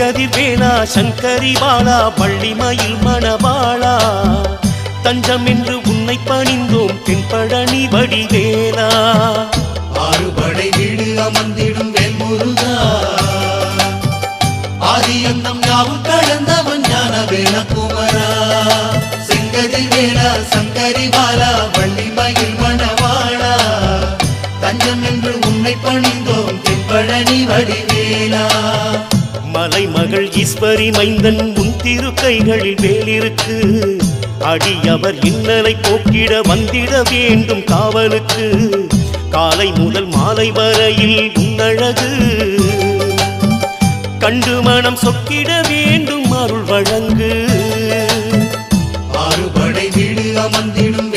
செங்கதிர் வேளா சங்கரி பாலா பள்ளிமயில் மணவாளா தஞ்சம் என்று உன்னை பணிந்தோம் தென்பழனி வடிவேலா ஆறுபடை வீடு அமர்ந்திடும் வேல்முருகா ஆதியந்தம் யாவும் கடந்தவன் ஞான வேலகுமரா செங்கதிர் வேளா சங்கரி பாலா வள்ளிமயில் மணவாளா தஞ்சம் என்று உன்னை பணிந்தோம் தென்பழனி வடிவேலா மலைமகள் ஈஸ்வரி மைந்தன் உன் திரு கைகளில் வேலிருக்கு அடியவர் இன்னலை போக்கிட வந்திட வேண்டும் காவலுக்கு காலை முதல் மாலை வரையில் உன்னழகு கண்டு மனம் சொக்கிட வேண்டும் அருள் வழங்கு ஆறுபடை வீடு அமர்ந்திடும்